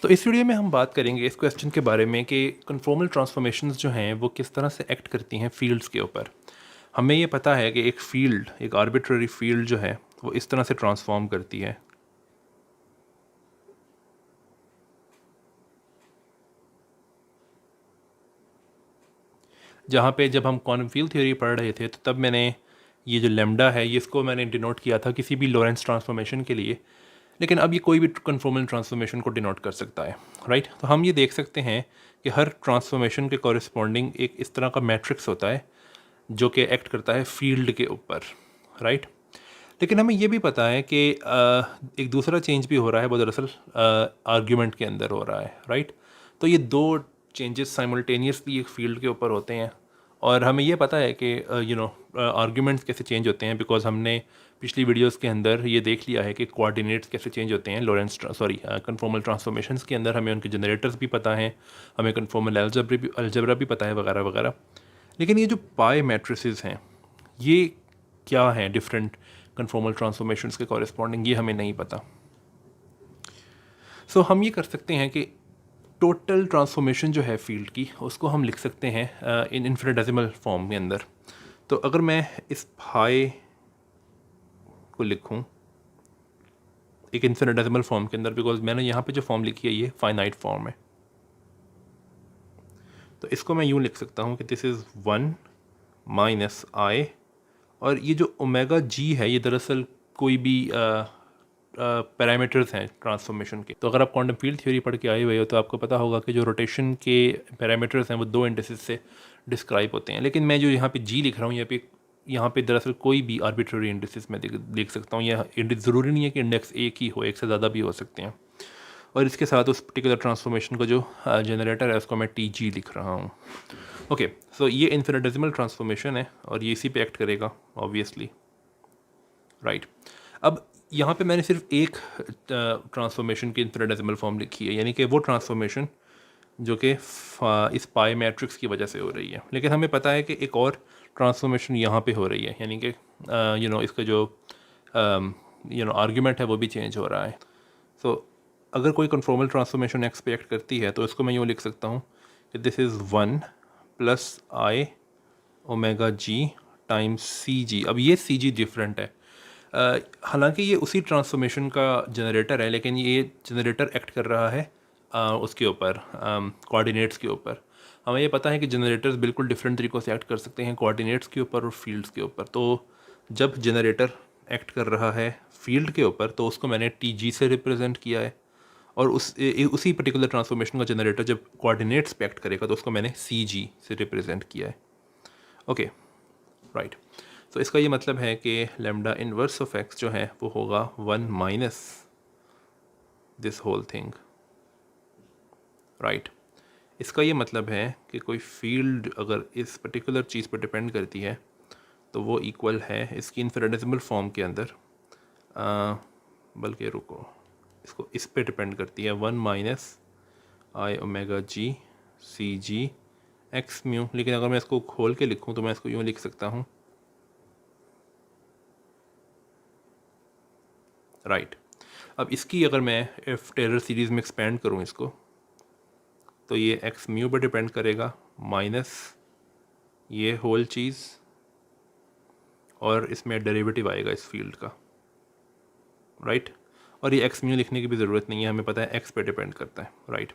तो इस वीडियो में हम बात करेंगे इस क्वेश्चन के बारे में कि कन्फॉर्मल ट्रांसफॉर्मेशंस जो हैं वो किस तरह से एक्ट करती हैं फील्ड्स के ऊपर। हमें ये पता है कि एक फील्ड, एक आर्बिट्ररी फील्ड जो है वो इस तरह से ट्रांसफॉर्म करती है। जहाँ पे जब हम क्वांटम फील्ड थ्योरी पढ़ रहे थे तो तब मैंने ये जो लेमडा है ये इसको मैंने डिनोट किया था किसी भी लॉरेंस ट्रांसफॉर्मेशन के लिए, लेकिन अब ये कोई भी कन्फॉर्मल ट्रांसफॉर्मेशन को डिनोट कर सकता है। राइट, तो हम ये देख सकते हैं कि हर ट्रांसफॉर्मेशन के कॉरिस्पॉन्डिंग एक इस तरह का मैट्रिक्स होता है जो कि एक्ट करता है फील्ड के ऊपर। राइट, लेकिन हमें ये भी पता है कि एक दूसरा चेंज भी हो रहा है वो दरअसल आर्ग्यूमेंट के अंदर हो रहा है। राइट, तो ये दो चेंजेस साइमल्टेनियसली एक फील्ड के ऊपर होते हैं और हमें ये पता है कि आर्ग्यूमेंट्स कैसे चेंज होते हैं, बिकॉज हमने पिछली वीडियोस के अंदर ये देख लिया है कि कोऑर्डिनेट्स कैसे चेंज होते हैं लॉरेंस कन्फॉर्मल ट्रांसफॉर्मेशंस के अंदर। हमें उनके जनरेटर्स भी पता हैं, हमें कन्फॉर्मल अलजबरा भी पता है वगैरह वगैरह। लेकिन ये जो पाई मैट्रिसेस हैं ये क्या हैं डिफरेंट कन्फॉर्मल ट्रांसफॉर्मेशंस के कॉरेस्पॉन्डिंग, ये हमें नहीं पता। सो हम ये कर सकते हैं कि टोटल ट्रांसफॉर्मेशन जो है फील्ड की उसको हम लिख सकते हैं इन इन्फिनिटेसिमल फॉर्म के अंदर। तो अगर मैं इस फाई को लिखूं एक इन्फिनिटेसिमल फॉर्म के अंदर, बिकॉज मैंने यहाँ पे जो फॉर्म लिखी है ये फाइनाइट फॉर्म है, तो इसको मैं यूँ लिख सकता हूँ कि दिस इज़ 1 माइनस आई, और ये जो ओमेगा जी है ये दरअसल कोई भी पैरामीटर्स हैं ट्रांसफॉर्मेशन के। तो अगर आप क्वांटम फील्ड थ्योरी पढ़ के आए हुए हो तो आपको पता होगा कि जो रोटेशन के पैरामीटर्स हैं वो दो इंडिसेस से डिस्क्राइब होते हैं, लेकिन मैं जो यहाँ पे जी लिख रहा हूँ यहाँ पे दरअसल कोई भी आर्बिट्ररी इंडिसेस में देख सकता हूँ। यह ज़रूरी नहीं है कि इंडेक्स एक ही हो, एक से ज़्यादा भी हो सकते हैं। और इसके साथ उस पर्टिकुलर ट्रांसफॉर्मेशन का जो जनरेटर है उसको मैं टी जी लिख रहा हूँ। ओके, सो ये इन्फिनिटेसिमल ट्रांसफॉर्मेशन है और ये इसी पे एक्ट करेगा ऑब्वियसली। राइट, अब यहाँ पे मैंने सिर्फ एक ट्रांसफॉर्मेशन की इन्फिनिटेसिमल फॉर्म लिखी है, यानी कि वो ट्रांसफॉर्मेशन जो कि इस पाई मैट्रिक्स की वजह से हो रही है। लेकिन हमें पता है कि एक और ट्रांसफॉर्मेशन यहाँ पे हो रही है, यानी कि इसका जो आर्ग्यूमेंट है वो भी चेंज हो रहा है। सो अगर कोई कन्फॉर्मल ट्रांसफॉर्मेशन एक्स पे एक्ट करती है तो इसको मैं यूँ लिख सकता हूँ कि this is 1 plus I omega G times C G. अब ये सी जी डिफरेंट है, हालांकि ये उसी ट्रांसफॉर्मेशन का जनरेटर है, लेकिन ये जनरेटर एक्ट कर रहा है उसके ऊपर कोऑर्डिनेट्स के ऊपर। हमें ये पता है कि जनरेटर्स बिल्कुल डिफरेंट तरीक़ों से एक्ट कर सकते हैं कोऑर्डिनेट्स के ऊपर और फील्ड्स के ऊपर। तो जब जनरेटर एक्ट कर रहा है फील्ड के ऊपर तो उसको मैंने टी जी से रिप्रेजेंट किया है, और उसी पर्टिकुलर ट्रांसफॉर्मेशन का जनरेटर जब कोऑर्डिनेट्स पे एक्ट करेगा तो उसको मैंने सी जी से रिप्रेजेंट किया है। ओके, राइट, तो इसका ये मतलब है कि लेमडा इनवर्स ऑफ एक्स जो है वो होगा 1 minus this whole thing. Right, इसका ये मतलब है कि कोई फील्ड अगर इस पर्टिकुलर चीज़ पर डिपेंड करती है तो वो इक्वल है इसकी इन्फिनिटेसिमल फॉर्म के अंदर, बल्कि रुको, इसको इस पे डिपेंड करती है 1 minus i omega ji C ji x mu. लेकिन अगर मैं इसको खोल के लिखूं तो मैं इसको यूँ लिख सकता हूँ। राइट, अब इसकी अगर मैं एफ टेलर सीरीज़ में एक्सपेंड करूँ इसको तो ये एक्स म्यू पर डिपेंड करेगा माइनस ये होल चीज़, और इसमें डेरिवेटिव आएगा इस फील्ड का। राइट, और ये एक्स म्यू लिखने की भी ज़रूरत नहीं है, हमें पता है एक्स पे डिपेंड करता है। राइट,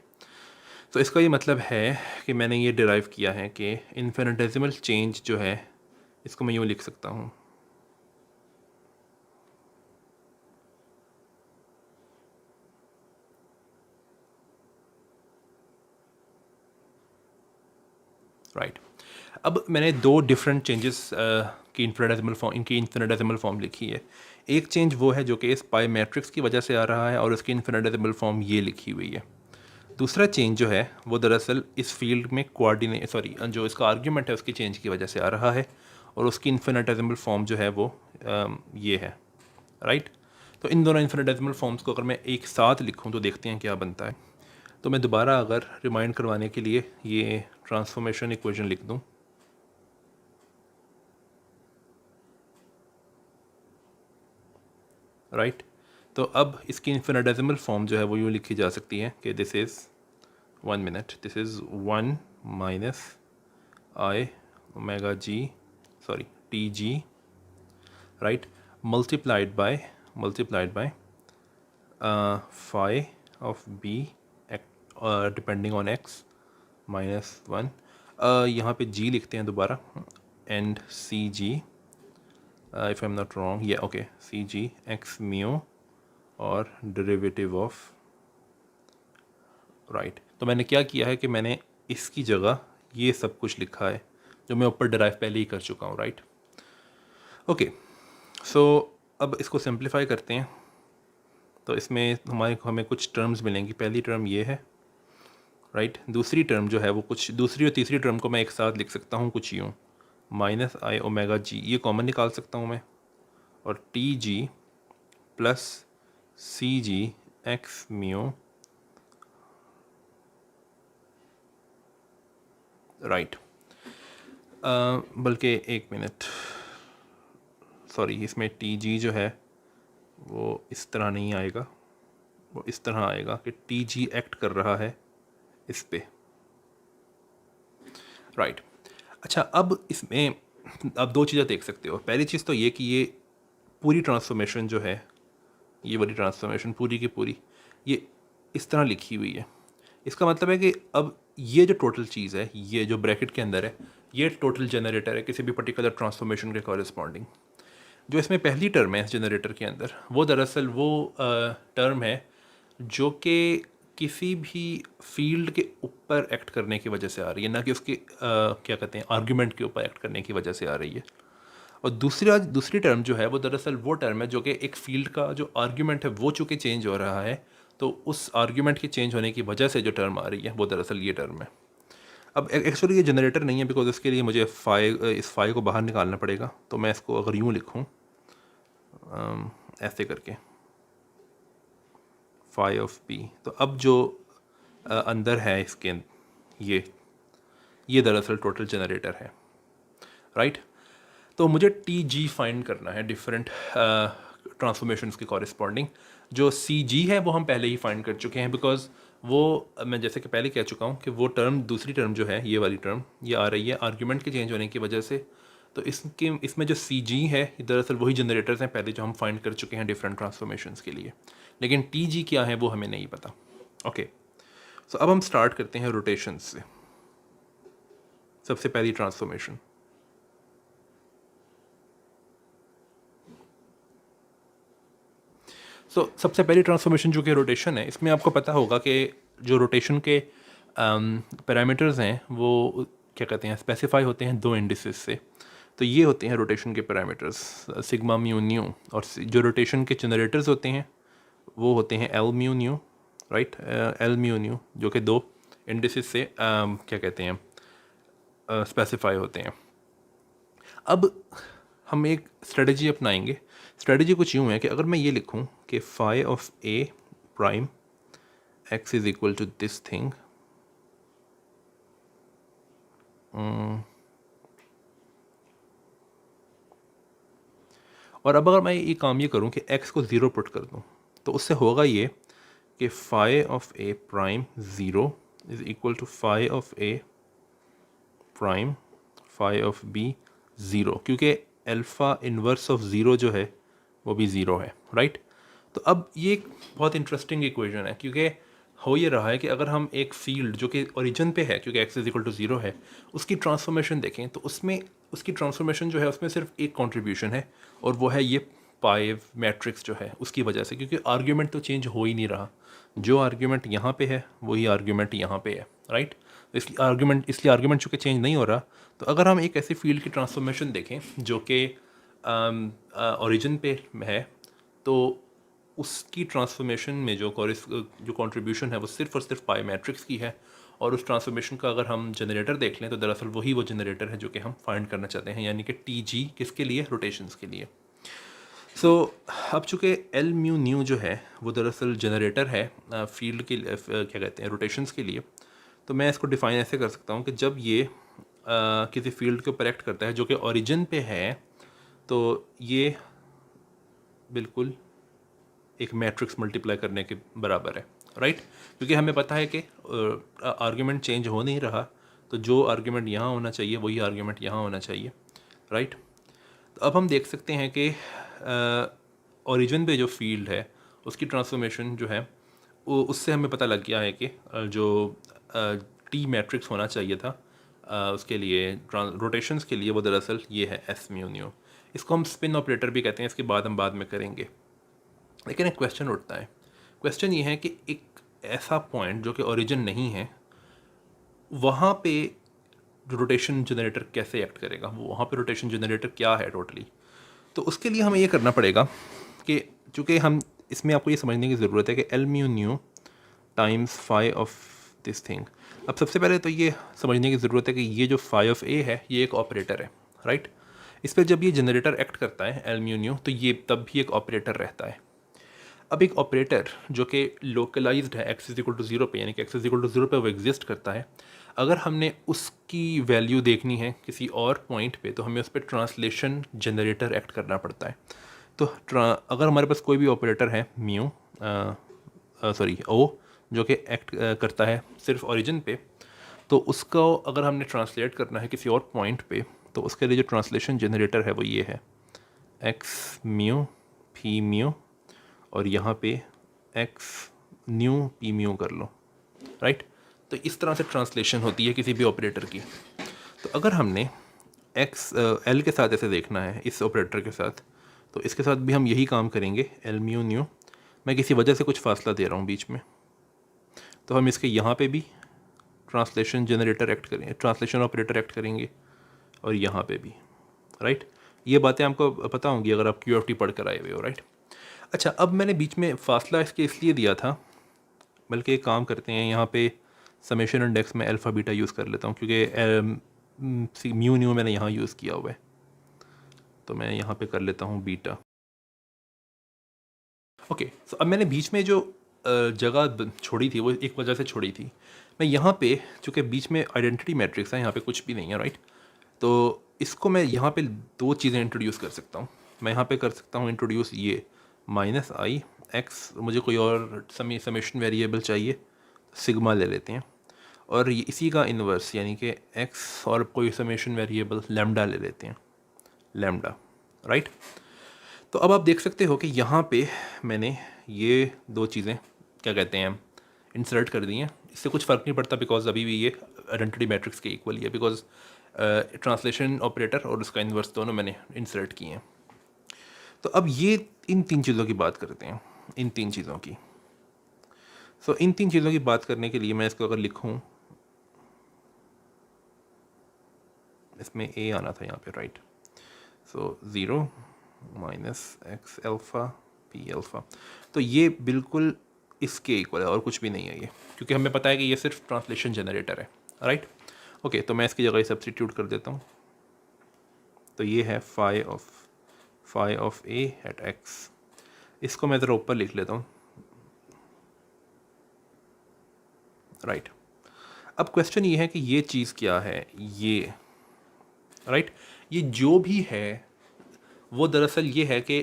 तो इसका ये मतलब है कि मैंने ये डिराइव किया है कि इन्फिनिटेसिमल चेंज जो है इसको मैं यूँ लिख सकता हूँ। राइट, अब मैंने दो डिफरेंट चेंजेस की इन्फिनिटेसिमल फॉर्म लिखी है। एक चेंज वो है जो कि इस पाई मैट्रिक्स की वजह से आ रहा है और उसकी इन्फिनिटेसिमल फॉर्म ये लिखी हुई है। दूसरा चेंज जो है वो दरअसल इस फील्ड में जो इसका आर्ग्यूमेंट है उसकी चेंज की वजह से आ रहा है और उसकी इन्फिनिटेसिमल फॉर्म जो है वो ये है। राइट, तो इन दोनों इन्फिनिटेसिमल फॉर्म्स को अगर मैं एक साथ लिखूं तो देखते हैं क्या बनता है। तो मैं दोबारा अगर रिमाइंड करवाने के लिए ये ट्रांसफॉर्मेशन इक्वेशन लिख दूं, राइट, तो अब इसकी इन्फिनिटेसिमल फॉर्म जो है वो यूँ लिखी जा सकती है कि this is 1 minute, this is 1 minus i omega g, sorry t g, right, multiplied by phi of b depending on x minus 1, यहाँ पे g लिखते हैं दोबारा, and cg if I'm not wrong, yeah okay, cg x mu और derivative of, right. तो मैंने क्या किया है कि मैंने इसकी जगह ये सब कुछ लिखा है जो मैं ऊपर डिराइव पहले ही कर चुका हूँ, राइट। ओके, सो अब इसको सिंप्लीफाई करते हैं। तो इसमें हमें कुछ टर्म्स मिलेंगी। पहली टर्म ये है, राइट। दूसरी टर्म जो है वो कुछ, दूसरी और तीसरी टर्म को मैं एक साथ लिख सकता हूँ कुछ यूँ, माइनस आई ओमेगा जी, ये कॉमन निकाल सकता हूँ मैं, और टी जी प्लस सी जी एक्स म्यू, राइट। बल्कि एक मिनट, सॉरी, इसमें टी जी जो है वो इस तरह नहीं आएगा, वो इस तरह आएगा कि टी जी एक्ट कर रहा है इस पे, राइट। अच्छा, अब इसमें आप दो चीज़ें देख सकते हो। पहली चीज़ तो ये कि ये पूरी ट्रांसफॉर्मेशन जो है, ये वाली ट्रांसफॉर्मेशन पूरी की पूरी ये इस तरह लिखी हुई है। इसका मतलब है कि अब ये जो टोटल चीज़ है, ये जो ब्रैकेट के अंदर है, ये टोटल जनरेटर है किसी भी पर्टिकुलर ट्रांसफॉर्मेशन के कॉरेस्पॉन्डिंग। जो इसमें पहली टर्म है इस जनरेटर के अंदर, वो दरअसल वो टर्म है जो कि किसी भी फील्ड के ऊपर एक्ट करने की वजह से आ रही है, ना कि उसके क्या कहते हैं आर्गुमेंट के ऊपर एक्ट करने की वजह से आ रही है। और दूसरी टर्म जो है वो दरअसल वो टर्म है जो कि एक फील्ड का जो आर्गुमेंट है वो चूँकि चेंज हो रहा है, तो उस आर्गुमेंट के चेंज होने की वजह से जो टर्म आ रही है वो दरअसल ये टर्म है। अब एक्चुअली ये जनरेटर नहीं है, बिकॉज इसके लिए मुझे इस फाई को बाहर निकालना पड़ेगा। तो मैं इसको अगर यूँ लिखूँ ऐसे करके, फाई ऑफ पी, तो अब जो अंदर है इसके, ये दरअसल टोटल जनरेटर है, राइट। तो मुझे टी जी फाइंड करना है डिफरेंट ट्रांसफॉर्मेशंस के कॉरेस्पॉन्डिंग। जो सी जी है वो हम पहले ही फाइंड कर चुके हैं, बिकॉज वो मैं जैसे कि पहले कह चुका हूँ कि वो टर्म, दूसरी टर्म जो है, ये वाली टर्म, ये आ रही है आर्ग्यूमेंट के चेंज होने की वजह से। तो इसमें जो सी जी है दरअसल वही जनरेटर्स हैं पहले जो हम फाइंड कर चुके हैं डिफरेंट ट्रांसफॉर्मेशंस के लिए, लेकिन टी जी क्या है वो हमें नहीं पता। ओके, सो अब हम स्टार्ट करते हैं रोटेशन से। सबसे पहली ट्रांसफॉर्मेशन, सबसे पहली ट्रांसफॉर्मेशन जो कि रोटेशन है, इसमें आपको पता होगा कि जो रोटेशन के पैरामीटर्स हैं वो क्या कहते हैं, स्पेसिफाई होते हैं दो इंडिसेस से। तो ये होते हैं रोटेशन के पैरामीटर्स, सिग्मा म्यू न्यू, और जो रोटेशन के जनरेटर्स होते हैं वो होते हैं L mu new, right, L mu new, जो कि दो इंडिसेस से क्या कहते हैं स्पेसिफाई होते हैं। अब हम एक स्ट्रेटजी अपनाएंगे। स्ट्रेटजी कुछ यूँ है कि अगर मैं ये लिखूँ कि phi of a prime x is equal to this thing, और अब अगर मैं ये काम ये करूँ कि x को ज़ीरो पुट कर दूँ, तो उससे होगा ये कि phi of a prime zero is equal to phi of a prime phi of b zero, क्योंकि अल्फ़ा इन्वर्स ऑफ ज़ीरो जो है वो भी ज़ीरो है, राइट। तो अब ये एक बहुत इंटरेस्टिंग इक्वेशन है, क्योंकि हो ये रहा है कि अगर हम एक फील्ड जो कि ओरिजिन पे है, क्योंकि x is equal to zero है, उसकी ट्रांसफॉर्मेशन देखें तो उसमें उसकी ट्रांसफॉर्मेशन जो है उसमें सिर्फ एक कंट्रीब्यूशन है, और वो है ये पाई मैट्रिक्स जो है उसकी वजह से, क्योंकि आर्ग्यूमेंट तो चेंज हो ही नहीं रहा। जो आर्ग्यूमेंट यहाँ पे है वही आर्ग्यूमेंट यहाँ पे है, राइट। तो इसलिए आर्ग्यूमेंट चूँकि चेंज नहीं हो रहा, तो अगर हम एक ऐसी फील्ड की ट्रांसफॉर्मेशन देखें जो कि ओरिजिन पे है, तो उसकी ट्रांसफॉर्मेशन में जो कंट्रीब्यूशन है वो सिर्फ और सिर्फ पाई मैट्रिक्स की है, और उस ट्रांसफॉर्मेशन का अगर हम जनरेटर देख लें तो दरअसल वही वो जनरेटर है जो कि हम फाइंड करना चाहते हैं, यानी कि टी जी किसके लिए, रोटेशंस के लिए। अब चूँकि एल म्यू न्यू जो है वो दरअसल जनरेटर है फील्ड के क्या कहते हैं रोटेशंस के लिए, तो मैं इसको डिफ़ाइन ऐसे कर सकता हूँ कि जब ये किसी फील्ड के ऊपर एक्ट करता है जो कि ओरिजिन पे है, तो ये बिल्कुल एक मैट्रिक्स मल्टीप्लाई करने के बराबर है, राइट। क्योंकि हमें पता है कि आर्ग्यूमेंट चेंज हो नहीं रहा, तो जो आर्ग्यूमेंट यहाँ होना चाहिए वही आर्ग्यूमेंट यहाँ होना चाहिए, राइट। तो अब हम देख सकते हैं कि ओरिजिन पे जो फील्ड है उसकी ट्रांसफॉर्मेशन जो है वो, उससे हमें पता लग गया है कि जो टी मैट्रिक्स होना चाहिए था उसके लिए रोटेशंस के लिए, वो दरअसल ये है एस म्यू न्यू। इसको हम स्पिन ऑपरेटर भी कहते हैं, इसके बाद हम बाद में करेंगे। लेकिन एक क्वेश्चन उठता है, क्वेश्चन ये है कि एक ऐसा पॉइंट जो कि ओरिजिन नहीं है, वहाँ पे रोटेशन जनरेटर कैसे एक्ट करेगा, वहाँ पे रोटेशन जनरेटर क्या है टोटली। तो उसके लिए हमें ये करना पड़ेगा कि चूँकि हम इसमें आपको ये समझने की ज़रूरत है कि L mu nu times phi of this thing. अब सबसे पहले तो ये समझने की ज़रूरत है कि ये जो फाई ऑफ ए है ये एक ऑपरेटर है, राइट। इस पर जब ये जनरेटर एक्ट करता है एल म्यू न्यू, तो ये तब भी एक ऑपरेटर रहता है। अब एक ऑपरेटर जो कि लोकलाइज्ड है x is equal to zero पे, यानी कि x is equal to zero पे वो एग्जिस्ट करता है, अगर हमने उसकी वैल्यू देखनी है किसी और पॉइंट पे, तो हमें उस पर ट्रांसलेशन जनरेटर एक्ट करना पड़ता है। तो अगर हमारे पास कोई भी ऑपरेटर है म्यू सॉरी ओ, जो कि एक्ट करता है सिर्फ ओरिजिन पे, तो उसको अगर हमने ट्रांसलेट करना है किसी और पॉइंट पे, तो उसके लिए जो ट्रांसलेशन जनरेटर है वो ये है एक्स म्यू पी म्यू, और यहाँ पे एक्स न्यू पी म्यू कर लो, राइट। तो इस तरह से ट्रांसलेशन होती है किसी भी ऑपरेटर की। तो अगर हमने एक्स एल के साथ ऐसे देखना है इस ऑपरेटर के साथ, तो इसके साथ भी हम यही काम करेंगे, एल म्यू न्यू। मैं किसी वजह से कुछ फासला दे रहा हूँ बीच में, तो हम इसके यहाँ पे भी ट्रांसलेशन जनरेटर एक्ट करेंगे, ट्रांसलेशन ऑपरेटर एक्ट करेंगे, और यहाँ पे भी, राइट। ये बातें आपको पता होंगी अगर आप क्यू एफ टी पढ़ कर आए हुए हो, राइट। अच्छा, अब मैंने बीच में फासला इसके इसलिए दिया था, बल्कि एक काम करते हैं, यहाँ पे समेशन इंडेक्स में अल्फ़ा बीटा यूज़ कर लेता हूँ, क्योंकि म्यू न्यू मैंने यहाँ यूज़ किया हुआ है, तो मैं यहाँ पे कर लेता हूँ बीटा। ओके, तो अब मैंने बीच में जो जगह छोड़ी थी वो एक वजह से छोड़ी थी। मैं यहाँ पे चूँकि बीच में आइडेंटिटी मैट्रिक्स है, यहाँ पे कुछ भी नहीं है, राइट। तो इसको मैं यहाँ पे दो चीज़ें इंट्रोड्यूस कर सकता हूँ। मैं यहाँ पे कर सकता हूँ इंट्रोड्यूस ये माइनस आई एक्स, मुझे कोई और समेशन वेरिएबल चाहिए, सिग्मा ले लेते हैं, और ये इसी का इन्वर्स यानी कि एक्स और कोई समेशन वेरिएबल लैम्डा ले लेते हैं, लैम्डा, राइट। तो अब आप देख सकते हो कि यहाँ पे मैंने ये दो चीज़ें क्या कहते हैं इंसर्ट कर दी हैं। इससे कुछ फ़र्क नहीं पड़ता बिकॉज अभी भी ये आइडेंटिटी मैट्रिक्स के इक्वल ही है, बिकॉज ट्रांसलेशन ऑपरेटर और उसका इन्वर्स दोनों मैंने इंसर्ट किए हैं। तो अब ये इन तीन चीज़ों की बात करते हैं, इन तीन चीज़ों की। सो इन तीन चीज़ों की बात करने के लिए मैं इसको अगर लिखूँ, इसमें ए आना था यहाँ पे, right. So zero minus x alpha P alpha, तो ये बिल्कुल इसके इक्वल है और कुछ भी नहीं है ये, क्योंकि हमें पता है कि ये सिर्फ ट्रांसलेशन जनरेटर है, राइट। ओके, तो मैं इसकी जगह सब्स्टिट्यूट कर देता हूँ। तो ये है phi of a at x, इसको मैं ज़रा ऊपर लिख लेता हूँ, राइट। अब क्वेश्चन ये है कि ये चीज़ क्या है, ये, राइट। ये जो भी है वो दरअसल ये है कि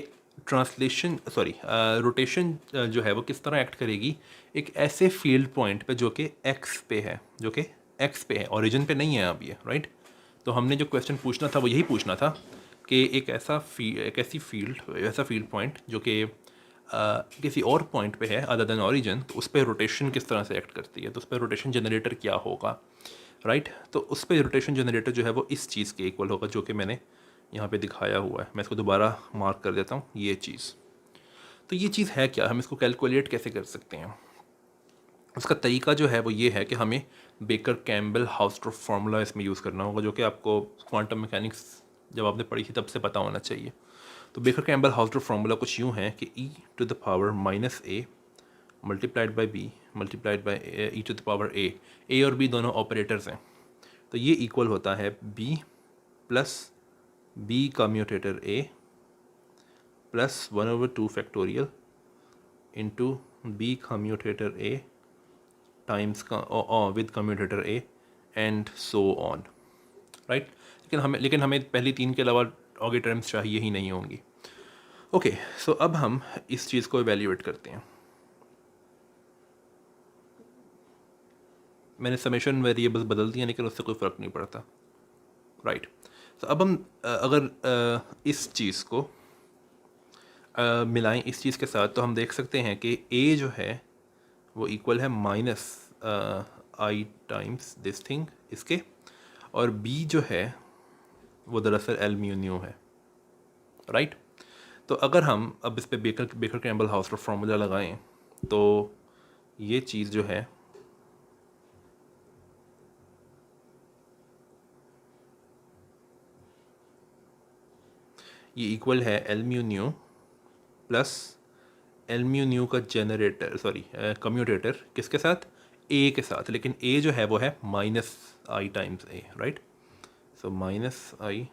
रोटेशन जो है वो किस तरह एक्ट करेगी एक ऐसे फील्ड पॉइंट पे जो कि एक्स पे है, ओरिजिन पे नहीं है अब ये, राइट। तो हमने जो क्वेश्चन पूछना था वो यही पूछना था कि एक ऐसा फील्ड पॉइंट जो कि किसी और पॉइंट पे है अदर देन ओरिजिन, तो उस पर रोटेशन किस तरह से एक्ट करती है, तो उस पर रोटेशन जनरेटर क्या होगा, राइट। तो उस पर रोटेशन जनरेटर जो है वो इस चीज़ के इक्वल होगा जो कि मैंने यहाँ पे दिखाया हुआ है। मैं इसको दोबारा मार्क कर देता हूँ, ये चीज़। तो ये चीज़ है क्या, हम इसको कैलकुलेट कैसे कर सकते हैं। उसका तरीका जो है वो ये है कि हमें बेकर कैम्बल हाउसट्रोफ फार्मूला इसमें यूज़ करना होगा, जो कि आपको क्वांटम मैकेनिक्स जब आपने पढ़ी थी तब से पता होना चाहिए। तो बेकर कैम्बल हाउसट्रोफ फार्मूला कुछ यूँ है कि e to the power minus A multiplied by B multiplied by E to the power A और बी दोनों ऑपरेटर्स हैं, तो ये इक्वल होता है b plus b commutator a plus 1/2 factorial into b commutator a times with commutator a and so on, right. लेकिन हमें पहली तीन के अलावा आगे टर्म्स चाहिए ही नहीं होंगी। ओके, सो अब हम इस चीज़ को इवेल्यूएट करते हैं। मैंने समेशन वेरिएबल्स बदल दिए लेकिन उससे कोई फ़र्क नहीं पड़ता, राइट। तो अब हम अगर इस चीज़ को मिलाएं इस चीज़ के साथ, तो हम देख सकते हैं कि a जो है वो इक्वल है minus i times this thing इसके, और b जो है वो दरअसल एल म्यू न्यू है, राइट। तो अगर हम अब इस पे बेकर बेकर कैम्पबेल हाउसवर्थ फार्मूला लगाएं तो ये चीज़ जो है ये इक्वल है L mu new plus L mu new का जनरेटर सॉरी कम्यूटेटर किसके साथ, ए के साथ, लेकिन ए जो है वो है minus i times A, right. So minus I,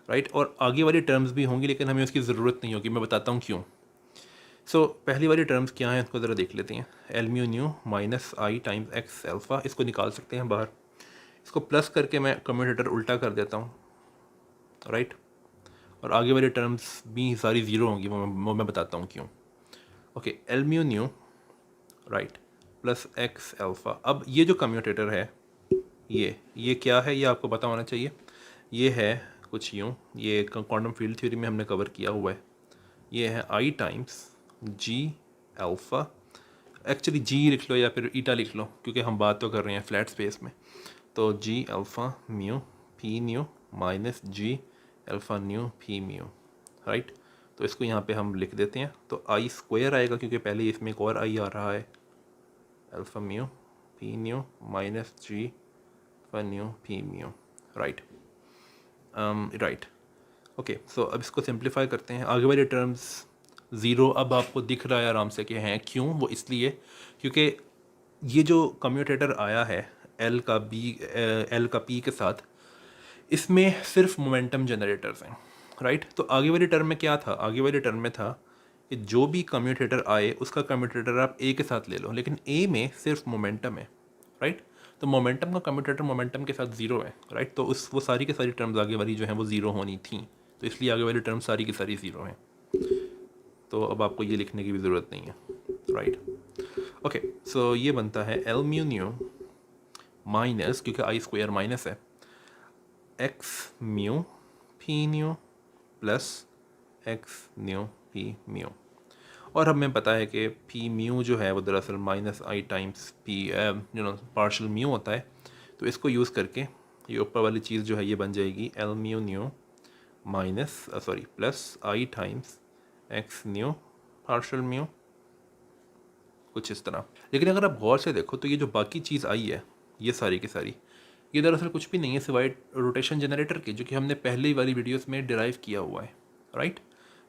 right. और आगे वाली टर्म्स भी होंगी लेकिन हमें उसकी ज़रूरत नहीं होगी, मैं बताता हूँ क्यों। पहली वाली टर्म्स क्या हैं इसको ज़रा देख लेते हैं। L mu nu minus i times x alpha, इसको निकाल सकते हैं बाहर। इसको प्लस करके मैं कम्यूटेटर उल्टा कर देता हूँ, राइट। और आगे वाली टर्म्स भी सारी ज़ीरो होंगी, वो मैं बताता हूँ क्यों। Okay, L mu new, right, plus x alpha. अब ये जो कम्यूटेटर है ये क्या है, ये आपको पता होना चाहिए। ये है कुछ यूँ, ये क्वांटम फील्ड थ्योरी में हमने कवर किया हुआ है। ये है आई टाइम्स जी अल्फ़ा, एक्चुअली जी लिख लो या फिर ईटा लिख लो क्योंकि हम बात तो कर रहे हैं फ्लैट स्पेस में। तो G alpha mu P nu minus G alpha nu P mu, right. तो इसको यहाँ पे हम लिख देते हैं, तो आई स्क्वायर आएगा क्योंकि पहले इसमें एक और आई आ रहा है, alpha mu P nu minus G alpha nu P mu, right, right. Okay, so अब इसको सिंप्लीफाई करते हैं। आगे वाले टर्म्स ज़ीरो अब आपको दिख रहा है आराम से कि हैं, क्यों? वो इसलिए क्योंकि ये जो कम्यूटेटर आया है एल का पी के साथ, इसमें सिर्फ मोमेंटम जनरेटर्स हैं, राइट। तो आगे वाली टर्म में क्या था, आगे वाली टर्म में था कि जो भी कम्यूटेटर आए उसका कम्यूटेटर आप ए के साथ ले लो, लेकिन ए में सिर्फ मोमेंटम है, राइट। तो मोमेंटम का कम्यूटेटर मोमेंटम के साथ ज़ीरो है, राइट। तो उस वो सारी की सारी टर्म्स आगे वाली जो हैं वो ज़ीरो होनी थी, तो इसलिए आगे वाली टर्म सारी की सारी ज़ीरो हैं। तो अब आपको ये लिखने की भी ज़रूरत नहीं है, राइट। ओके, सो ये बनता है एल म्यू न्यू माइनस, क्योंकि आई स्क्वायर माइनस है, x mu P new plus x new P mu. और हमें पता है कि पी म्यू जो है वो दरअसल minus i times P partial mu होता है। तो इसको यूज़ करके ये ऊपर वाली चीज़ जो है ये बन जाएगी L mu nu minus sorry plus I times X nu partial mu, कुछ इस तरह। लेकिन अगर आप गौर से देखो तो ये जो बाकी चीज़ आई है ये सारी की सारी, ये दरअसल कुछ भी नहीं है सिवाय रोटेशन जनरेटर के, जो कि हमने पहले वाली वीडियोस में डिराइव किया हुआ है, राइट।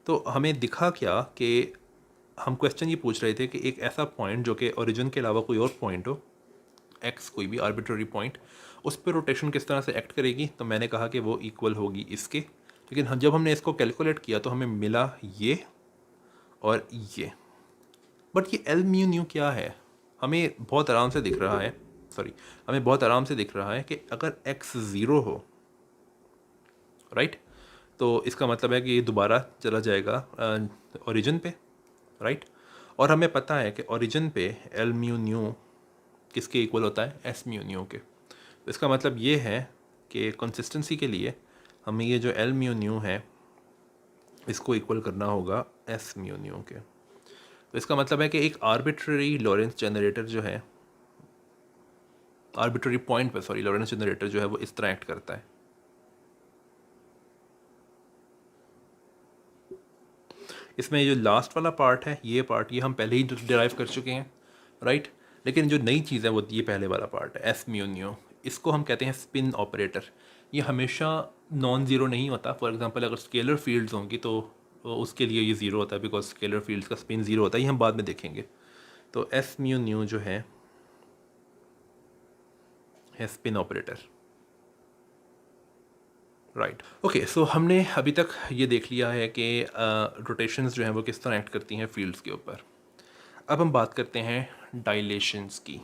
तो हमें दिखा क्या कि हम क्वेश्चन ये पूछ रहे थे कि एक ऐसा पॉइंट जो कि ओरिजिन के अलावा कोई और पॉइंट हो, एक्स कोई भी आर्बिट्ररी पॉइंट, उस पर रोटेशन किस तरह से एक्ट करेगी। तो मैंने कहा कि वो इक्वल होगी इसके, लेकिन जब हमने इसको कैलकुलेट किया तो हमें मिला ये और ये। बट ये एल म्यू न्यू क्या है, हमें बहुत आराम से दिख रहा है, सॉरी, हमें बहुत आराम से दिख रहा है कि अगर एक्स ज़ीरो हो, राइट, तो इसका मतलब है कि ये दोबारा चला जाएगा ओरिजिन पे, राइट। और हमें पता है कि ओरिजिन पे एल म्यू न्यू किसके इक्वल होता है, एस म्यू न्यू के। तो इसका मतलब ये है कि कंसिस्टेंसी के लिए हमें ये जो एल म्यू न्यू है इसको इक्वल करना होगा एस म्यू न्यू के। तो इसका मतलब है कि एक आर्बिट्ररी लॉरेंस जनरेटर जो है, आर्बिट्ररी पॉइंट पे सॉरी लॉरेंस जनरेटर जो है वो इस तरह एक्ट करता है। इसमें जो लास्ट वाला पार्ट है ये पार्ट ये हम पहले ही डिराइव कर चुके हैं, राइट। लेकिन जो नई चीज़ है वो ये पहले वाला पार्ट है एस म्यू न्यू, इसको हम कहते हैं स्पिन ऑपरेटर। ये हमेशा नॉन ज़ीरो नहीं होता। फॉर एग्जांपल अगर स्केलर फील्ड्स होंगी तो उसके लिए ये ज़ीरो होता है, बिकॉज स्केलर फील्ड्स का स्पिन ज़ीरो होता है, ये हम बाद में देखेंगे। तो एस म्यू न्यू जो है स्पिन ऑपरेटर, राइट। ओके, सो हमने अभी तक ये देख लिया है कि रोटेशंस जो हैं वो किस तरह एक्ट करती हैं फील्ड्स के ऊपर। अब हम बात करते हैं डायलेशंस की।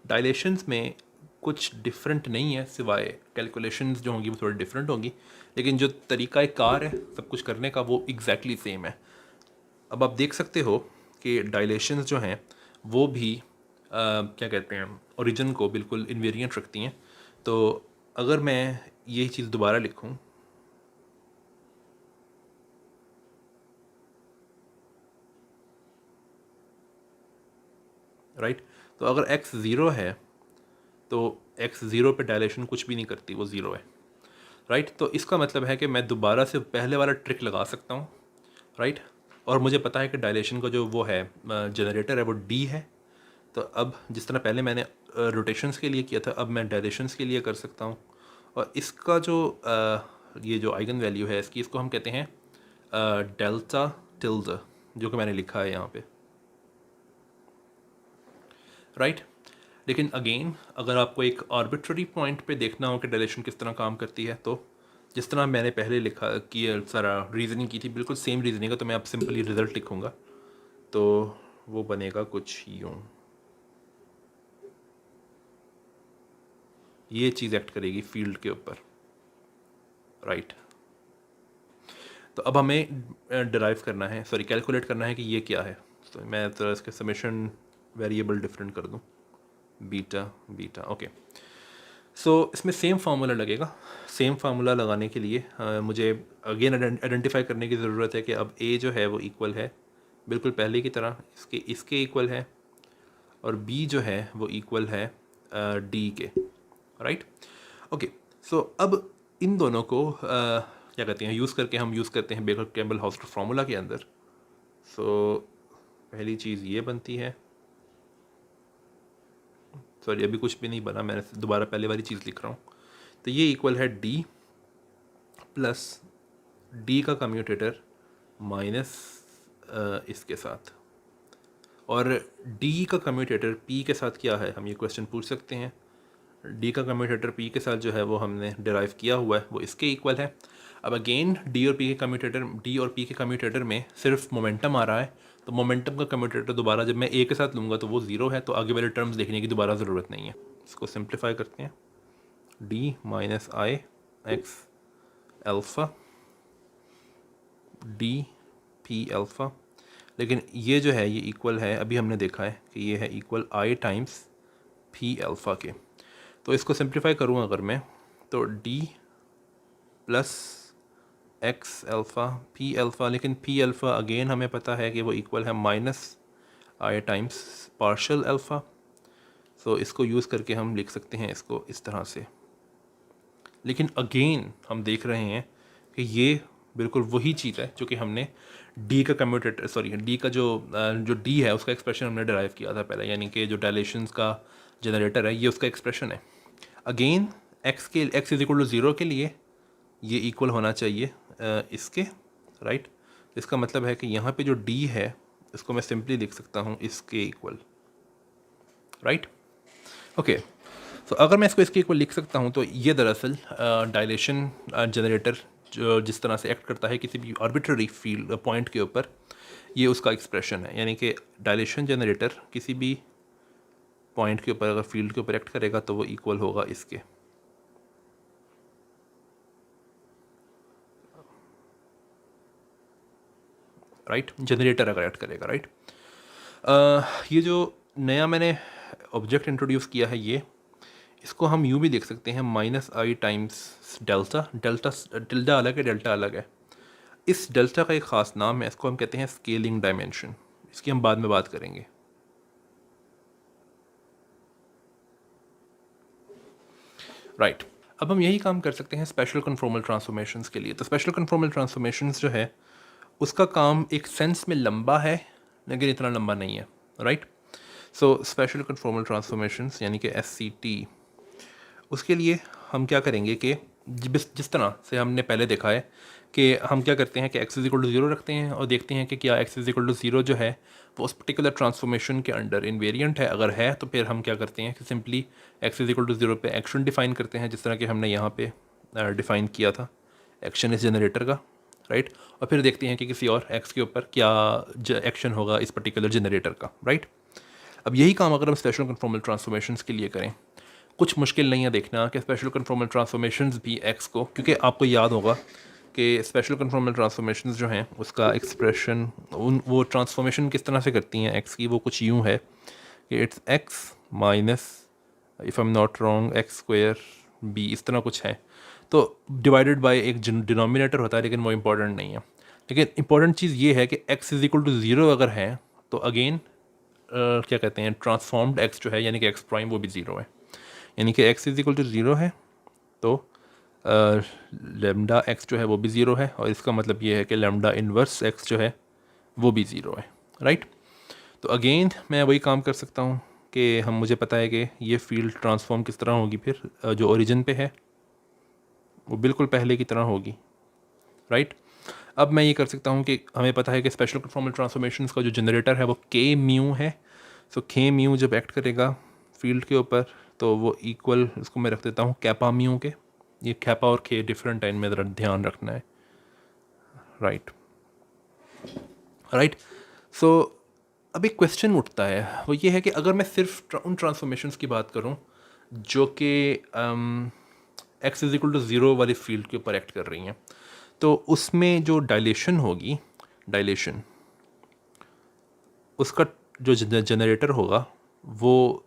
डायलेशंस में कुछ डिफरेंट नहीं है, सिवाय कैलकुलेशंस जो होंगी वो थोड़ी डिफरेंट होंगी, लेकिन जो तरीका कार है सब कुछ करने का वो एग्जैक्टली सेम है। अब आप देख सकते हो कि डायलेशंस जो हैं वो भी क्या कहते हैं, ओरिजिन को बिल्कुल इन्वेरिएंट रखती हैं। तो अगर मैं यही चीज़ दोबारा लिखूं, राइट, तो अगर x ज़ीरो है तो x ज़ीरो पे डायलेशन कुछ भी नहीं करती, वो ज़ीरो है, राइट। तो इसका मतलब है कि मैं दोबारा से पहले वाला ट्रिक लगा सकता हूँ, राइट। और मुझे पता है कि डायलेशन का जो वो है जनरेटर है वो d है। तो अब जिस तरह पहले मैंने रोटेशंस के लिए किया था, अब मैं डायलेशंस के लिए कर सकता हूँ। और इसका जो ये जो आइगन वैल्यू है इसकी, इसको हम कहते हैं डेल्टा टिल्ड, जो कि मैंने लिखा है यहाँ पे, राइट। लेकिन अगेन अगर आपको एक आर्बिट्ररी पॉइंट पे देखना हो कि डायलेशन किस तरह काम करती है, तो जिस तरह मैंने पहले लिखा कि सारा रीजनिंग की थी, बिल्कुल सेम रीजनिंग है, तो मैं अब सिंपली रिजल्ट लिखूँगा, तो वो बनेगा कुछ यूँ, ये चीज़ एक्ट करेगी फील्ड के ऊपर, राइट। तो अब हमें डिराइव करना है, सॉरी कैलकुलेट करना है कि ये क्या है। तो मैं तो इसके समेशन वेरिएबल डिफरेंट कर दूँ, बीटा बीटा, ओके। सो इसमें सेम फार्मूला लगेगा। सेम फार्मूला लगाने के लिए मुझे अगेन आइडेंटिफाई करने की ज़रूरत है कि अब ए जो है वो इक्वल है बिल्कुल पहले की तरह इसके इक्वल है, और बी जो है वो इक्वल है डी के, राइट। ओके, सो अब इन दोनों को क्या कहते हैं, यूज़ करके हम यूज़ करते हैं बेकर कैम्पबेल हाउसटन फार्मूला के अंदर। सो पहली चीज़ ये बनती है, सॉरी अभी कुछ भी नहीं बना, मैंने दोबारा पहले वाली चीज़ लिख रहा हूँ। तो ये इक्वल है डी प्लस डी का कम्यूटेटर माइनस इसके साथ, और डी का कम्यूटेटर पी के साथ क्या है, हम ये क्वेश्चन पूछ सकते हैं। डी का कम्यूटेटर पी के साथ जो है वो हमने डिराइव किया हुआ है, वो इसके इक्वल है। अब अगेन डी और पी के कम्यूटेटर, डी और पी के कम्यूटेटर में सिर्फ मोमेंटम आ रहा है, तो मोमेंटम का कम्यूटेटर दोबारा जब मैं ए के साथ लूँगा तो वो ज़ीरो है, तो आगे वाले टर्म्स देखने की दोबारा ज़रूरत नहीं है। इसको सिंप्लीफाई करते हैं, D minus I X alpha D P alpha, लेकिन ये जो है ये इक्वल है, अभी हमने देखा है कि ये है इक्वल आई टाइम्स पी अल्फ़ा के। तो इसको सिंप्लीफाई करूँ अगर मैं, तो D plus x alpha P alpha, लेकिन पी अल्फ़ा अगेन हमें पता है कि वो इक्वल है minus i times partial alpha. सो इसको यूज़ करके हम लिख सकते हैं इसको इस तरह से। लेकिन अगेन हम देख रहे हैं कि ये बिल्कुल वही चीज़ है जो कि हमने डी का कम्यूटेटर, सॉरी डी का जो डी है उसका एक्सप्रेशन हमने डिराइव किया था पहले, यानी कि जो डायलेशंस का जनरेटर है ये उसका एक्सप्रेशन है। Again x is equal to zero के लिए ये इक्वल होना चाहिए इसके, राइट। इसका मतलब है कि यहाँ पे जो डी है इसको मैं सिंपली लिख सकता हूँ इसके इक्वल, राइट। ओके, तो अगर मैं इसको इसके इक्वल लिख सकता हूँ तो ये दरअसल डायलेशन जनरेटर जो जिस तरह से एक्ट करता है किसी भी आर्बिट्ररी फील्ड पॉइंट के ऊपर, ये उसका एक्सप्रेशन है। यानी कि डायलेशन जनरेटर किसी भी पॉइंट के ऊपर अगर फील्ड के ऊपर एक्ट करेगा तो वो इक्वल होगा इसके, राइट। जनरेटर अगर एक्ट करेगा, राइट। ये जो नया मैंने ऑब्जेक्ट इंट्रोड्यूस किया है, ये इसको हम यूँ भी देख सकते हैं, minus i times delta, delta tilde अलग है, डेल्टा अलग है। इस डेल्टा का एक ख़ास नाम है, इसको हम कहते हैं स्केलिंग डायमेंशन। इसकी हम बाद में बात करेंगे, राइट। अब हम यही काम कर सकते हैं स्पेशल कन्फॉर्मल ट्रांसफॉर्मेशंस के लिए। तो स्पेशल कन्फॉर्मल ट्रांसफॉर्मेशंस जो है उसका काम एक सेंस में लंबा है लेकिन इतना लंबा नहीं है, right. So special conformal transformations यानी कि SCT, उसके लिए हम क्या करेंगे कि जिस तरह से हमने पहले देखा है कि हम क्या करते हैं कि x is equal to zero रखते हैं और देखते हैं कि क्या x is equal to zero जो है वो उस पर्टिकुलर ट्रांसफॉर्मेशन के अंडर इन्वेरिएंट है। अगर है तो फिर हम क्या करते हैं कि simply x is equal to zero पे एक्शन डिफ़ाइन करते हैं, जिस तरह कि हमने यहाँ पे डिफ़ाइन किया था एक्शन इस जनरेटर का, राइट। और फिर देखते हैं कि किसी और x के ऊपर क्या एक्शन होगा इस पर्टिकुलर जनरेटर का, राइट। अब यही काम अगर हम स्पेशल कन्फॉर्मल ट्रांसफॉर्मेशंस के लिए करें, कुछ मुश्किल नहीं है देखना कि स्पेशल कन्फॉर्मल ट्रांसफॉर्मेशंस भी एक्स को, क्योंकि आपको याद होगा कि स्पेशल कन्फॉर्मल ट्रांसफॉर्मेशंस जो हैं उसका एक्सप्रेशन वो ट्रांसफॉर्मेशन किस तरह से करती हैं एक्स की, वो कुछ यूँ है कि it's x minus, if I am not wrong, x square b, इस तरह कुछ है। तो डिवाइडेड बाय एक डिनोमिनेटर होता है, लेकिन वो इम्पॉर्टेंट नहीं है। लेकिन इंपॉर्टेंट चीज़ ये है कि x is equal to zero अगर है तो अगेन क्या कहते हैं, ट्रांसफॉर्म्ड x जो है यानी कि x प्राइम वो भी ज़ीरो है, यानी कि x is equal to zero है तो लेमडा x जो है वो भी ज़ीरो है, और इसका मतलब ये है कि लेमडा इन्वर्स x जो है वो भी ज़ीरो है, राइट। तो अगेन मैं वही काम कर सकता हूँ कि मुझे पता है कि ये फील्ड ट्रांसफॉर्म किस तरह होगी, फिर जो ओरिजिन पे है वो बिल्कुल पहले की तरह होगी, राइट। अब मैं ये कर सकता हूँ कि हमें पता है कि स्पेशल कन्फॉर्मल ट्रांसफॉर्मेशंस का जो जनरेटर है वो के म्यू है। सो के म्यू जब एक्ट करेगा फील्ड के ऊपर तो वो इक्वल, इसको मैं रख देता हूँ कैपा म्यू के। ये कैपा और के डिफरेंट टाइम में ज़रा ध्यान रखना है, राइट राइट। सो अब एक क्वेश्चन उठता है, वो ये है कि अगर मैं सिर्फ उन ट्रांसफॉर्मेशंस की बात करूँ जो कि x is equal to zero वाली फील्ड के ऊपर एक्ट कर रही हैं, तो उसमें जो डायलेशन होगी, डायलेशन उसका जो जनरेटर होगा वो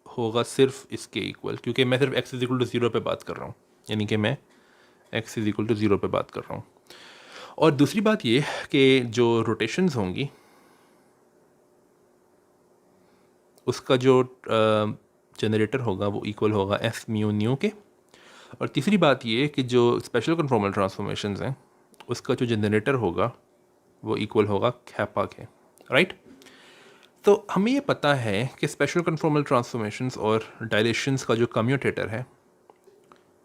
होगा सिर्फ इसके इक्वल, क्योंकि मैं सिर्फ x is equal to zero पे बात कर रहा हूँ, यानी कि मैं x is equal to zero पे बात कर रहा हूँ। और दूसरी बात ये कि जो रोटेशंस होंगी उसका जो जनरेटर होगा वो इक्वल होगा एफ म्यू न्यू के। और तीसरी बात ये कि जो स्पेशल कन्फॉर्मल ट्रांसफॉर्मेशंस हैं उसका जो जनरेटर होगा वो इक्वल होगा कैपा के, राइट। तो हमें ये पता है कि स्पेशल कन्फॉर्मल ट्रांसफॉर्मेशंस और डायलेशंस का जो कम्यूटेटर है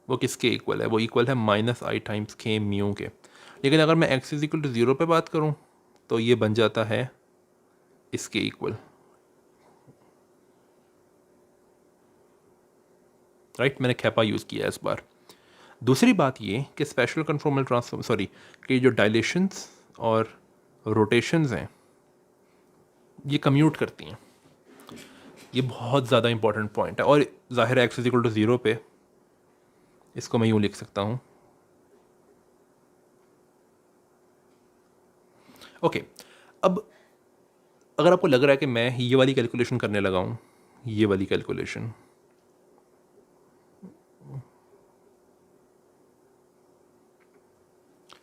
वो किसके इक्वल है, वो इक्वल है माइनस आई टाइम्स के म्यू के। लेकिन अगर मैं x is equal to zero पे बात करूँ तो ये बन जाता है इसके इक्वल, राइट। मैंने कैपा यूज़ किया है इस बार। दूसरी बात ये कि स्पेशल कन्फॉर्मल ट्रांसफॉर्म कि जो डायलेशंस और रोटेशंस हैं ये कम्यूट करती हैं, ये बहुत ज़्यादा इंपॉर्टेंट पॉइंट है। और ज़ाहिर है x is equal to zero पे इसको मैं यूँ लिख सकता हूँ, ओके। अब अगर आपको लग रहा है कि मैं ये वाली कैलकुलेशन करने लगा हूँ, ये वाली कैलकुलेशन,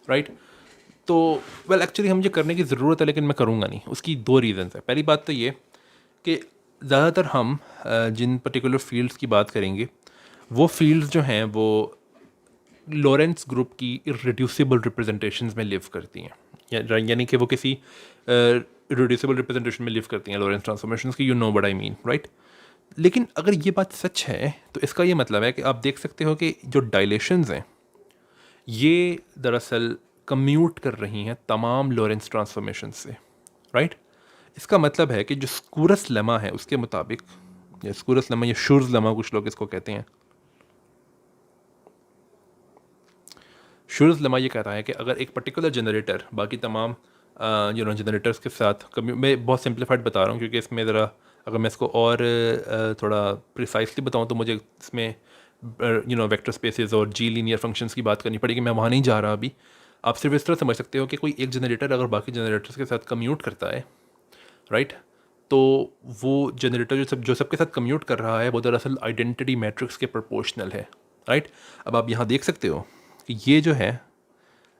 राइट, तो वेल एक्चुअली हम ये करने की ज़रूरत है लेकिन मैं करूँगा नहीं। उसकी दो रीज़न्स है। पहली बात तो ये कि ज़्यादातर हम जिन पर्टिकुलर फील्ड्स की बात करेंगे वो फील्ड्स जो हैं वो लॉरेंस ग्रुप की इरेड्यूसिबल रिप्रेजेंटेशंस में लिव करती हैं, यानी कि वो किसी इरेड्यूसिबल रिप्रेजेंटेशन में लिव करती हैं लॉरेंस ट्रांसफॉर्मेशंस की, you know what I mean, right. लेकिन अगर ये बात सच है तो इसका ये मतलब है कि आप देख सकते हो कि जो डायलेशंस हैं ये दरअसल कम्यूट कर रही हैं तमाम लॉरेंस ट्रांसफॉर्मेशन से, राइट। इसका मतलब है कि जो स्कूरस लेमा है उसके मुताबिक, या स्कूरस लेमा या शुर्स लेमा कुछ लोग इसको कहते हैं, शुर्स लेमा ये कहता है कि अगर एक पर्टिकुलर जनरेटर बाकी तमाम जनरेटर्स के साथ मैं बहुत सिंप्लीफाइड बता रहा हूँ क्योंकि इसमें ज़रा अगर मैं इसको और थोड़ा प्रिसाइसली बताऊँ तो मुझे इसमें वेक्टर स्पेसेस और जी लीनियर फंक्शंस की बात करनी पड़ेगी। मैं वहाँ नहीं जा रहा अभी। आप सिर्फ इस तरह समझ सकते हो कि कोई एक जनरेटर अगर बाकी जनरेटर्स के साथ कम्यूट करता है, राइट, तो वो जनरेटर जो सबके साथ कम्यूट कर रहा है वो दरअसल आइडेंटिटी मैट्रिक्स के प्रोपोर्शनल है, राइट। अब आप यहाँ देख सकते हो कि ये जो है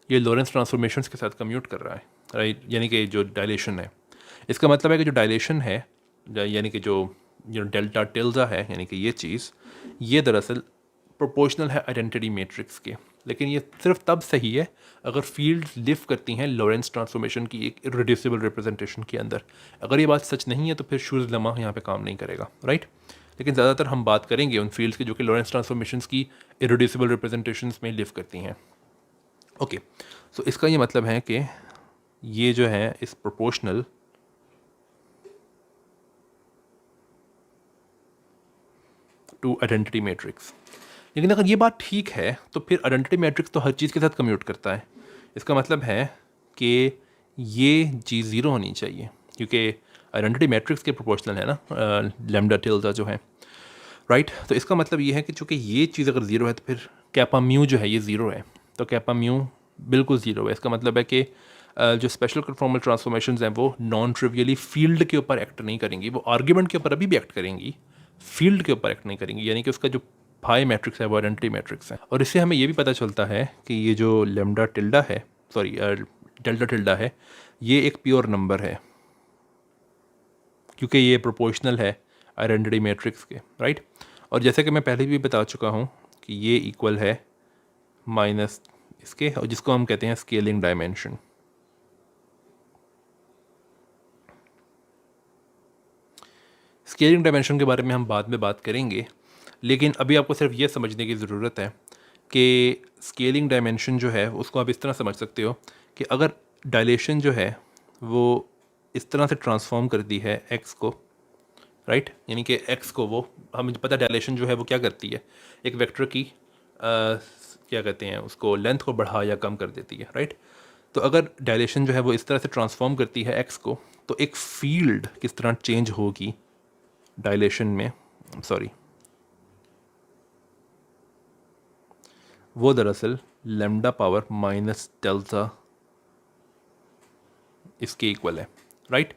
ये लॉरेंस ट्रांसफॉर्मेशंस के साथ कम्यूट कर रहा है, राइट, यानी कि जो डायलेशन है। इसका मतलब है कि जो डायलेशन है यानी कि जो डेल्टा टिल्डा है, यानी कि ये चीज़ ये दरअसल प्रोपोर्शनल है आइडेंटिटी मैट्रिक्स के। लेकिन ये सिर्फ तब सही है अगर फील्ड लिव करती हैं लॉरेंस ट्रांसफॉर्मेशन की एक इरेड्यूसिबल रिप्रेजेंटेशन के अंदर। अगर ये बात सच नहीं है तो फिर शुर्स लेमा यहाँ पे काम नहीं करेगा, राइट। लेकिन ज़्यादातर हम बात करेंगे उन फील्ड्स की जो कि लॉरेंस ट्रांसफॉर्मेशंस की इरेड्यूसिबल रिप्रेजेंटेशंस में लिव करती हैं, ओके। सो इसका ये मतलब है कि ये जो है इस प्रोपोर्शनल टू आइडेंटिटी मैट्रिक्स। लेकिन अगर ये बात ठीक है तो फिर आइडेंटिटी मैट्रिक्स तो हर चीज़ के साथ कम्यूट करता है। इसका मतलब है कि ये चीज़ ज़ीरो होनी चाहिए क्योंकि आइडेंटिटी मैट्रिक्स के प्रोपोर्शनल है ना लैम्डा टिल्डा जो है, राइट। तो इसका मतलब ये है कि चूँकि ये चीज़ अगर ज़ीरो है तो फिर कैपा म्यू जो है ये ज़ीरो है, तो कैपा म्यू बिल्कुल ज़ीरो है। इसका मतलब है कि जो स्पेशल कन्फॉर्मल ट्रांसफॉर्मेशंस हैं वो नॉन ट्रिवियली फील्ड के ऊपर एक्ट नहीं करेंगी, वो आर्ग्यूमेंट के ऊपर अभी भी एक्ट करेंगी, फील्ड के ऊपर एक्ट नहीं करेंगी। यानी कि उसका जो फाई मैट्रिक्स है वो आइडेंटिटी मैट्रिक्स है। और इससे हमें ये भी पता चलता है कि ये जो लेमडा टिल्डा है, सॉरी डेल्टा टिल्डा है, ये एक प्योर नंबर है क्योंकि ये प्रोपोर्शनल है आइडेंटिटी मैट्रिक्स के, राइट। और जैसे कि मैं पहले भी बता चुका हूँ कि ये इक्वल है माइनस इसके, और जिसको हम कहते हैं स्केलिंग डायमेंशन। स्केलिंग डायमेंशन के बारे में हम बाद में बात करेंगे, लेकिन अभी आपको सिर्फ ये समझने की ज़रूरत है कि स्केलिंग डायमेंशन जो है उसको आप इस तरह समझ सकते हो कि अगर डायलेशन जो है वो इस तरह से ट्रांसफॉर्म करती है एक्स को, राइट, यानी कि एक्स को वो हमें पता डायलेशन जो है वो क्या करती है, एक वेक्टर की क्या कहते हैं उसको, लेंथ को बढ़ा या कम कर देती है, राइट। तो अगर डायलेशन जो है वो इस तरह से ट्रांसफॉर्म करती है एक्स को, तो एक फील्ड किस तरह चेंज होगी डायलेशन में, सॉरी, वो दरअसल लेमडा पावर माइनस डेल्टा इसके इक्वल है, राइट।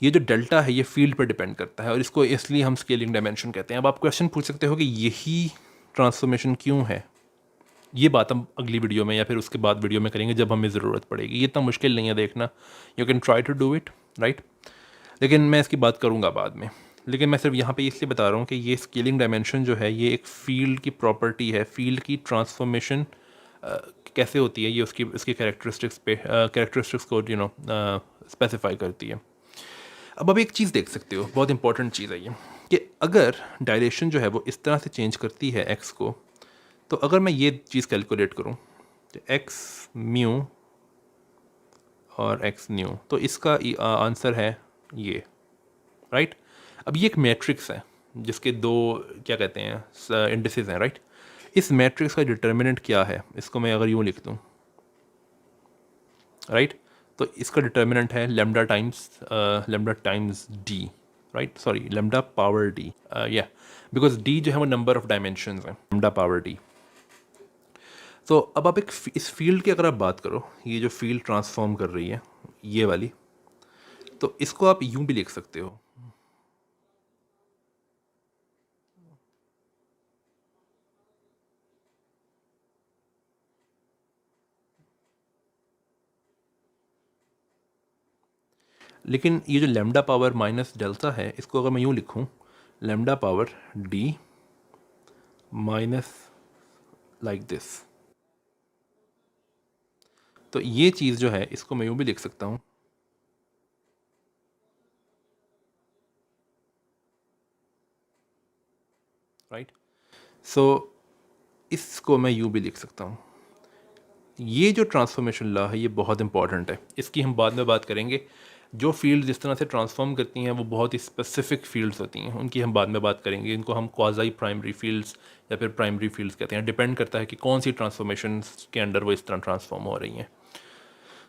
ये जो डेल्टा है ये फील्ड पर डिपेंड करता है और इसको इसलिए हम स्केलिंग डायमेंशन कहते हैं। अब आप क्वेश्चन पूछ सकते हो कि यही ट्रांसफॉर्मेशन क्यों है, ये बात हम अगली वीडियो में या फिर उसके बाद वीडियो में करेंगे जब हमें ज़रूरत पड़ेगी। ये इतना मुश्किल नहीं है देखना, you can try to do it, right. लेकिन मैं इसकी बात करूँगा बाद में। लेकिन मैं सिर्फ यहाँ पे इसलिए बता रहा हूँ कि ये स्केलिंग डायमेंशन जो है ये एक फील्ड की प्रॉपर्टी है, फील्ड की ट्रांसफॉर्मेशन कैसे होती है ये उसकी कैरेक्टरिस्टिक्स पे कैरेक्टरिस्टिक्स को स्पेसिफाई करती है। अब आप एक चीज़ देख सकते हो, बहुत इंपॉर्टेंट चीज़ है ये, कि अगर डायलेशन जो है वो इस तरह से चेंज करती है एक्स को, तो अगर मैं ये चीज़ कैलकुलेट करूँ तो एक्स म्यू और एक्स न्यू, तो इसका आंसर है ये, राइट। अब ये एक मैट्रिक्स है जिसके दो क्या कहते हैं इंडिसेस हैं, राइट। इस मैट्रिक्स का डिटर्मिनेंट क्या है, इसको मैं अगर यूँ लिख दूँ, राइट, तो इसका डिटर्मिनेंट है lambda times D, right, sorry lambda power D, या बिकॉज डी जो है वो नंबर ऑफ डायमेंशंस है, लेमडा पावर डी। तो अब आप इस फील्ड की अगर आप बात करो, ये जो फील्ड ट्रांसफॉर्म कर रही है ये वाली, तो इसको आप यूं भी लिख सकते हो, लेकिन ये जो लेमडा पावर माइनस डेल्टा है इसको अगर मैं यूं लिखूं, lambda power D minus like this, तो ये चीज़ जो है इसको मैं यूं भी लिख सकता हूं, राइट। सो इसको मैं यूं भी लिख सकता हूं। ये जो ट्रांसफॉर्मेशन लॉ है ये बहुत इंपॉर्टेंट है, इसकी हम बाद में बात करेंगे। जो फील्ड जिस तरह से ट्रांसफॉर्म करती हैं वो बहुत ही स्पेसिफिक फील्ड्स होती हैं, उनकी हम बाद में बात करेंगे। इनको हम क्वाज़ी प्राइमरी फील्ड्स या फिर प्राइमरी फील्ड्स कहते हैं, डिपेंड करता है कि कौन सी ट्रांसफॉर्मेशन के अंडर वो इस तरह ट्रांसफॉर्म हो रही हैं।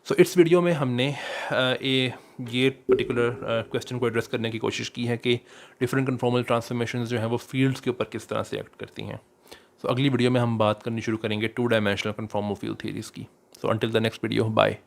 सो इस वीडियो में हमने ये पर्टिकुलर क्वेश्चन को एड्रेस करने की कोशिश की है कि डिफरेंट कन्फॉर्मल ट्रांसफॉर्मेशन जो हैं वो फील्ड्स के ऊपर किस तरह से एक्ट करती हैं। सो अगली वीडियो में हम बात करनी शुरू करेंगे two dimensional conformal field theories की। So until the next video, bye.